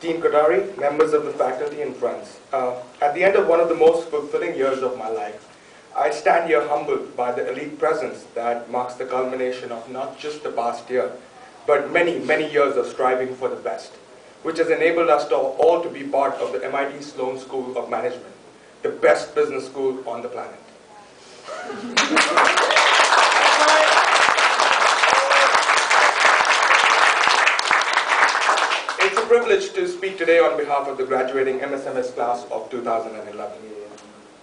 Dean Kodari, members of the faculty and friends. At the end of one of the most fulfilling years of my life, I stand here humbled by the elite presence that marks the culmination of not just the past year, but many, many years of striving for the best, which has enabled us all to be part of the MIT Sloan School of Management, the best business school on the planet. It's a privilege to speak today on behalf of the graduating MSMS class of 2011.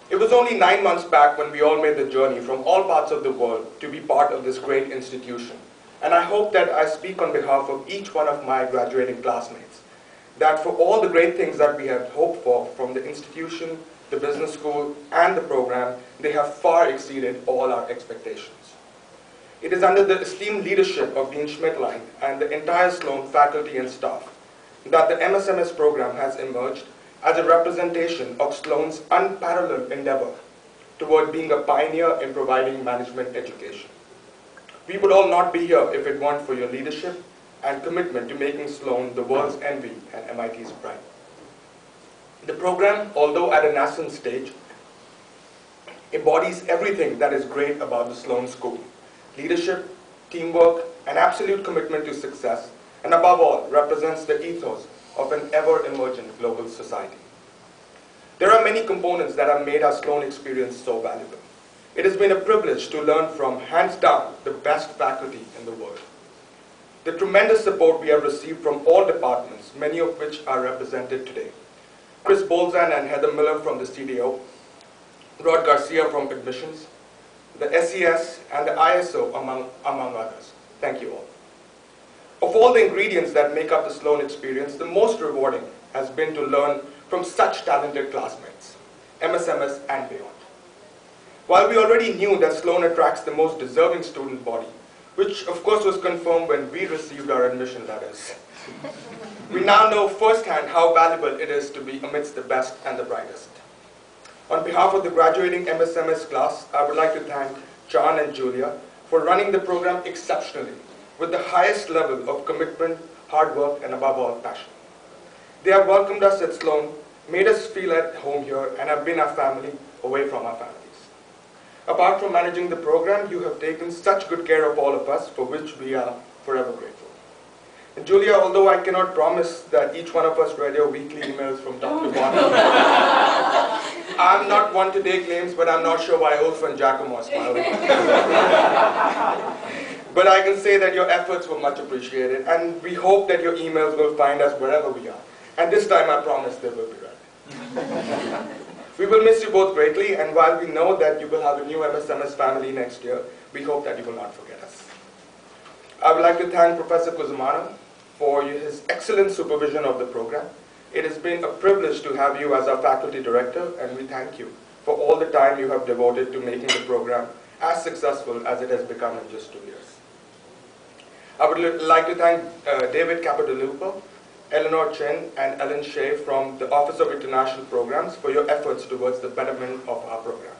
It was only 9 months back when we all made the journey from all parts of the world to be part of this great institution. And I hope that I speak on behalf of each one of my graduating classmates, that for all the great things that we have hoped for from the institution, the business school, and the program, they have far exceeded all our expectations. It is under the esteemed leadership of Dean Schmidtlein and the entire Sloan faculty and staff that the MSMS program has emerged as a representation of Sloan's unparalleled endeavor toward being a pioneer in providing management education. We would all not be here if it weren't for your leadership and commitment to making Sloan the world's envy and MIT's pride. The program, although at a nascent stage, embodies everything that is great about the Sloan School: leadership, teamwork, an absolute commitment to success, and above all, represents the ethos of an ever-emergent global society. There are many components that have made our Sloan experience so valuable. It has been a privilege to learn from, hands down, the best faculty in the world. The tremendous support we have received from all departments, many of which are represented today. Chris Bolzan and Heather Miller from the CDO, Rod Garcia from admissions, the SES and the ISO, among others. Thank you all. Of all the ingredients that make up the Sloan experience, the most rewarding has been to learn from such talented classmates, MSMS and beyond. While we already knew that Sloan attracts the most deserving student body, which of course was confirmed when we received our admission letters, we now know firsthand how valuable it is to be amidst the best and the brightest. On behalf of the graduating MSMS class, I would like to thank John and Julia for running the program exceptionally, with the highest level of commitment, hard work, and above all, passion. They have welcomed us at Sloan, made us feel at home here, and have been our family away from our families. Apart from managing the program, you have taken such good care of all of us, for which we are forever grateful. And Julia, although I cannot promise that each one of us read your weekly emails from top to bottom, I'm not one to take names, but I'm not sure why Ulf and Giacomo are smiling. But I can say that your efforts were much appreciated, and we hope that your emails will find us wherever we are. And this time I promise they will be read. We will miss you both greatly, and while we know that you will have a new MSMS family next year, we hope that you will not forget us. I would like to thank Professor Cusimano for his excellent supervision of the program. It has been a privilege to have you as our faculty director, and we thank you for all the time you have devoted to making the program as successful as it has become in just 2 years. I would like to thank David Capodilupo, Eleanor Chen, and Ellen Shea from the Office of International Programs for your efforts towards the betterment of our program.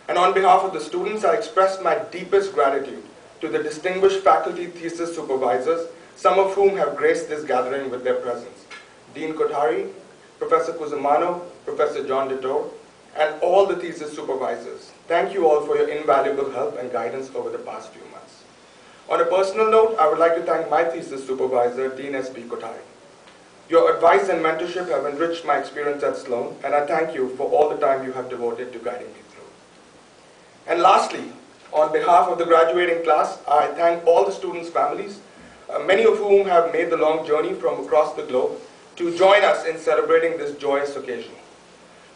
And on behalf of the students, I express my deepest gratitude to the distinguished faculty thesis supervisors, some of whom have graced this gathering with their presence: Dean Kothari, Professor Cusimano, Professor John DeTore, and all the thesis supervisors. Thank you all for your invaluable help and guidance over the past few months. On a personal note, I would like to thank my thesis supervisor, Dean S.B. Kothari. Your advice and mentorship have enriched my experience at Sloan, and I thank you for all the time you have devoted to guiding me through. And lastly, on behalf of the graduating class, I thank all the students' families, many of whom have made the long journey from across the globe to join us in celebrating this joyous occasion.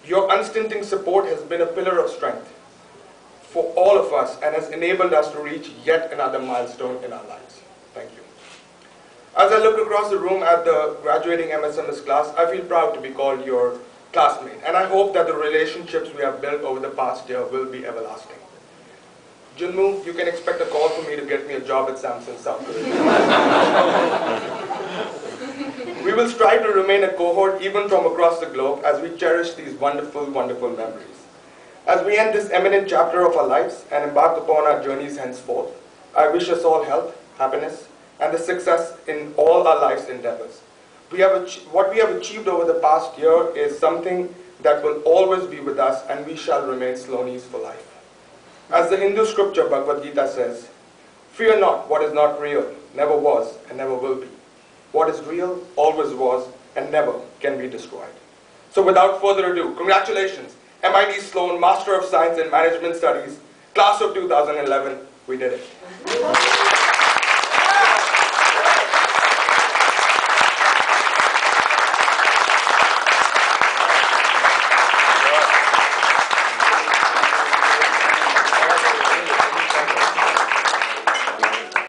Your unstinting support has been a pillar of strength for all of us and has enabled us to reach yet another milestone in our lives. Thank you. As I look across the room at the graduating MSMS class, I feel proud to be called your classmate, and I hope that the relationships we have built over the past year will be everlasting. Junmu, you can expect a call from me to get me a job at Samsung South Korea. We will strive to remain a cohort even from across the globe as we cherish these wonderful, wonderful memories. As we end this eminent chapter of our lives and embark upon our journeys henceforth, I wish us all health, happiness, and the success in all our life's endeavors. What we have achieved over the past year is something that will always be with us, and we shall remain Sloanis for life. As the Hindu scripture Bhagavad Gita says, "Fear not what is not real, never was and never will be. What is real always was and never can be destroyed." So without further ado, congratulations, MIT Sloan Master of Science in Management Studies, class of 2011, we did it.